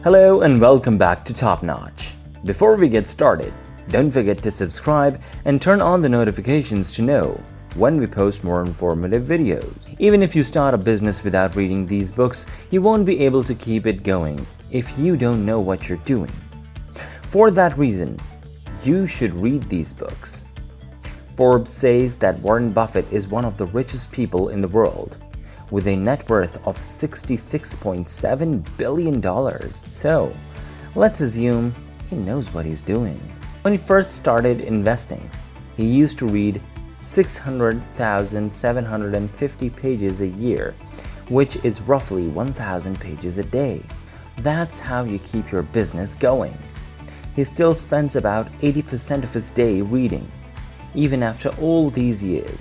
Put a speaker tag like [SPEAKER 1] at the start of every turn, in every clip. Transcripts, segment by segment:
[SPEAKER 1] Hello and welcome back to Top Notch. Before we get started, don't forget to subscribe and turn on the notifications to know when we post more informative videos. Even if you start a business without reading these books, you won't be able to keep it going if you don't know what you're doing. For that reason, you should read these books. Forbes says that Warren Buffett is one of the richest people in the world, with a net worth of $66.7 billion. So, let's assume he knows what he's doing. When he first started investing, he used to read 600,750 pages a year, which is roughly 1,000 pages a day. That's how you keep your business going. He still spends about 80% of his day reading, even after all these years.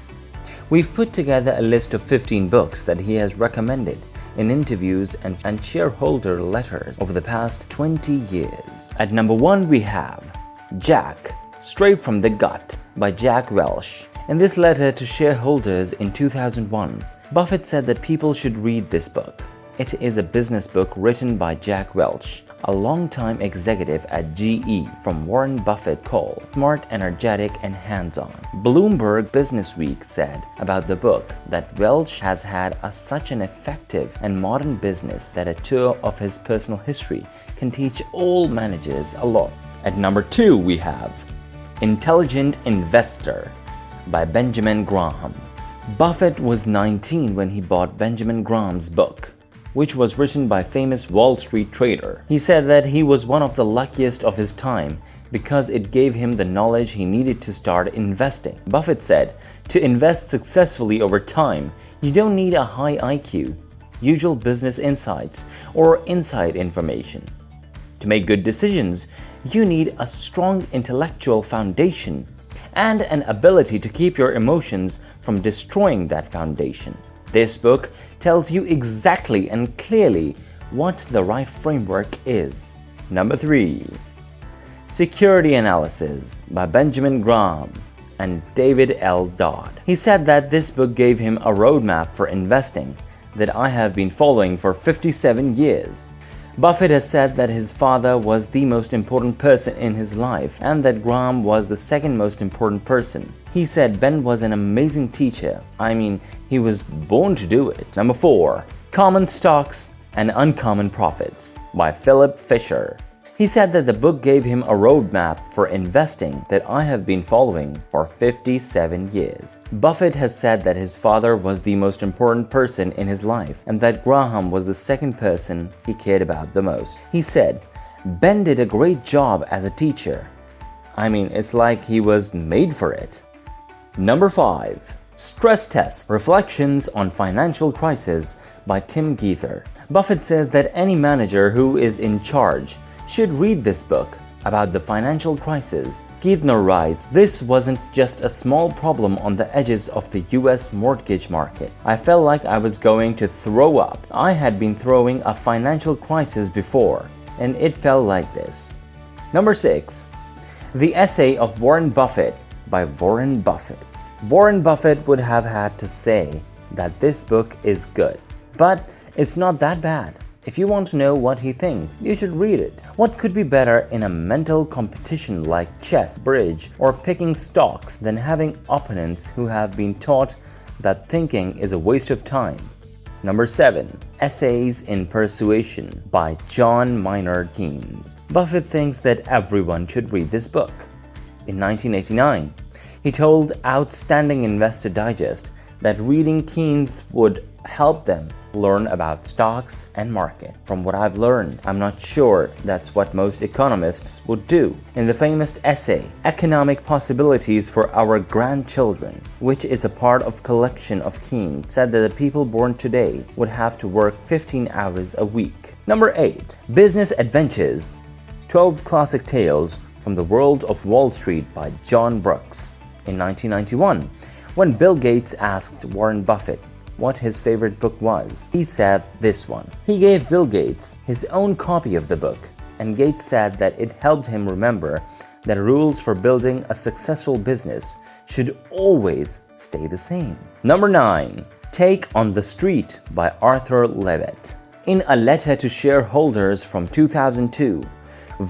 [SPEAKER 1] We've put together a list of 15 books that he has recommended in interviews and shareholder letters over the past 20 years. At number 1 we have Jack, Straight from the Gut by Jack Welch. In this letter to shareholders in 2001, Buffett said that people should read this book. It is a business book written by Jack Welch, a longtime executive at GE, from Warren Buffett called smart, energetic, and hands-on. Bloomberg Businessweek said about the book that Welch has had such an effective and modern business that a tour of his personal history can teach all managers a lot. At number 2 we have Intelligent Investor by Benjamin Graham. Buffett was 19 when he bought Benjamin Graham's book, which was written by famous Wall Street trader. He said that he was one of the luckiest of his time because it gave him the knowledge he needed to start investing. Buffett said, to invest successfully over time, you don't need a high IQ, usual business insights, or inside information. To make good decisions, you need a strong intellectual foundation and an ability to keep your emotions from destroying that foundation. This book tells you exactly and clearly what the right framework is. Number 3. Security Analysis by Benjamin Graham and David L. Dodd. He said that this book gave him a roadmap for investing that I have been following for 57 years. Buffett has said that his father was the most important person in his life and that Graham was the second most important person. He said Ben was an amazing teacher. I mean, he was born to do it. Number 4. Common Stocks and Uncommon Profits by Philip Fisher. He said that the book gave him a roadmap for investing that I have been following for 57 years. Buffett has said that his father was the most important person in his life and that Graham was the second person he cared about the most. He said, Ben did a great job as a teacher. I mean, it's like he was made for it. Number 5. Stress Test: Reflections on Financial Crisis by Tim Geithner. Buffett says that any manager who is in charge should read this book about the financial crisis. Geithner writes, this wasn't just a small problem on the edges of the US mortgage market. I felt like I was going to throw up. I had been throwing a financial crisis before, and it felt like this. Number 6. The Essay of Warren Buffett by Warren Buffett. Warren Buffett would have had to say that this book is good, but it's not that bad. If you want to know what he thinks, you should read it. What could be better in a mental competition like chess, bridge, or picking stocks than having opponents who have been taught that thinking is a waste of time? Number 7. Essays in Persuasion by John Maynard Keynes. Buffett thinks that everyone should read this book. In 1989, he told Outstanding Investor Digest that reading Keynes would help them learn about stocks and market. From what I've learned, I'm not sure that's what most economists would do. In the famous essay, Economic Possibilities for Our Grandchildren, which is a part of collection of Keynes, said that the people born today would have to work 15 hours a week. Number 8. Business Adventures: 12 Classic Tales from the World of Wall Street by John Brooks. In 1991, when Bill Gates asked Warren Buffett what his favorite book was, he said this one. He gave Bill Gates his own copy of the book, and Gates said that it helped him remember that rules for building a successful business should always stay the same. Number 9. Take on the Street by Arthur Levitt. In a letter to shareholders from 2002,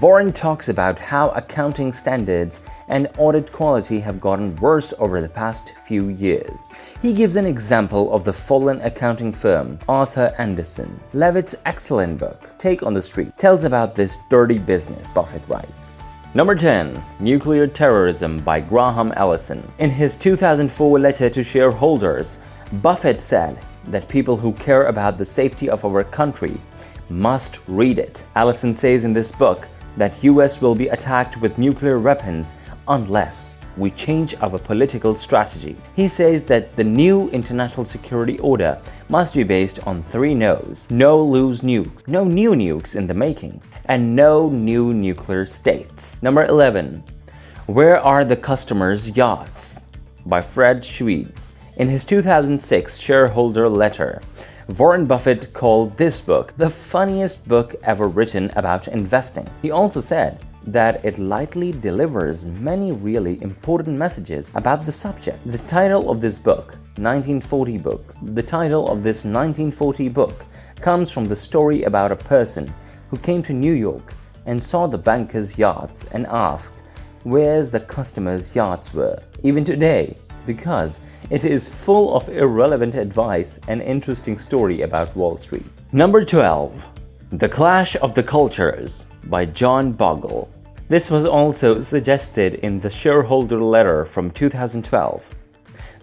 [SPEAKER 1] Warren talks about how accounting standards and audit quality have gotten worse over the past few years. He gives an example of the fallen accounting firm Arthur Andersen. Levitt's excellent book, Take on the Street, tells about this dirty business, Buffett writes. Number 10. Nuclear Terrorism by Graham Allison. In his 2004 letter to shareholders, Buffett said that people who care about the safety of our country must read it. Allison says in this book that US will be attacked with nuclear weapons unless we change our political strategy. He says that the new international security order must be based on 3 no's. No loose nukes, no new nukes in the making, and no new nuclear states. Number 11. Where Are the Customers' Yachts? By Fred Schweitz. In his 2006 shareholder letter, Warren Buffett called this book the funniest book ever written about investing. He also said that it lightly delivers many really important messages about the subject. The title of this 1940 book comes from the story about a person who came to New York and saw the bankers' yachts and asked where the customers' yachts were. Even today, because it is full of irrelevant advice and interesting story about Wall Street. Number 12. The Clash of the Cultures by John Bogle. This was also suggested in the shareholder letter from 2012.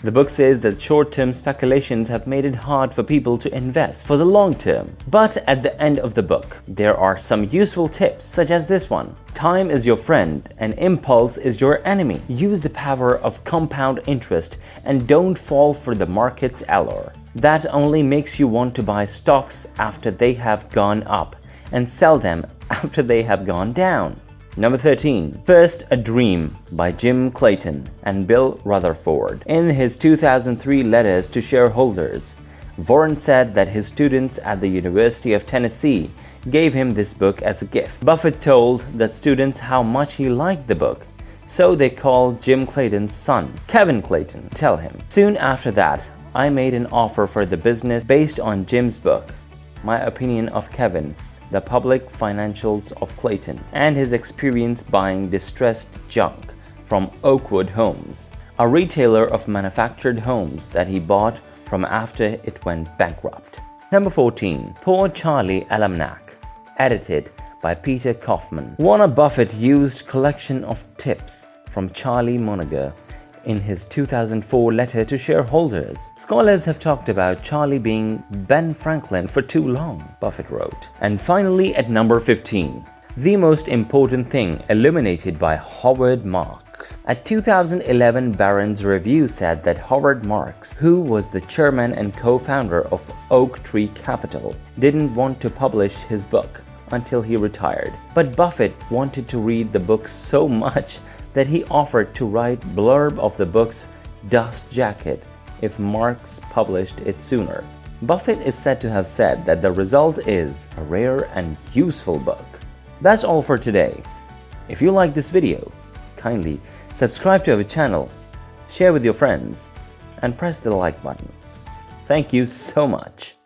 [SPEAKER 1] The book says that short-term speculations have made it hard for people to invest for the long term. But at the end of the book, there are some useful tips, such as this one. Time is your friend and impulse is your enemy. Use the power of compound interest and don't fall for the market's allure. That only makes you want to buy stocks after they have gone up and sell them after they have gone down. Number 13. First a Dream by Jim Clayton and Bill Rutherford. In his 2003 letters to shareholders, Warren said that his students at the University of Tennessee gave him this book as a gift. Buffett told the students how much he liked the book, so they called Jim Clayton's son, Kevin Clayton, to tell him. Soon after that, I made an offer for the business based on Jim's book, My Opinion of Kevin, The Public Financials of Clayton, and his experience buying distressed junk from Oakwood Homes, a retailer of manufactured homes that he bought from after it went bankrupt. Number 14. Poor Charlie Almanac, edited by Peter Kaufman. Warren Buffett used collection of tips from Charlie Munger in his 2004 letter to shareholders. Scholars have talked about Charlie being Ben Franklin for too long, Buffett wrote. And finally, at number 15, the most important thing illuminated by Howard Marks. A 2011 Barron's review said that Howard Marks, who was the chairman and co-founder of Oak Tree Capital, didn't want to publish his book until he retired. But Buffett wanted to read the book so much that he offered to write blurb of the book's dust jacket if Marx published it sooner. Buffett is said to have said that the result is a rare and useful book. That's all for today. If you like this video, kindly subscribe to our channel, share with your friends, and press the like button. Thank you so much.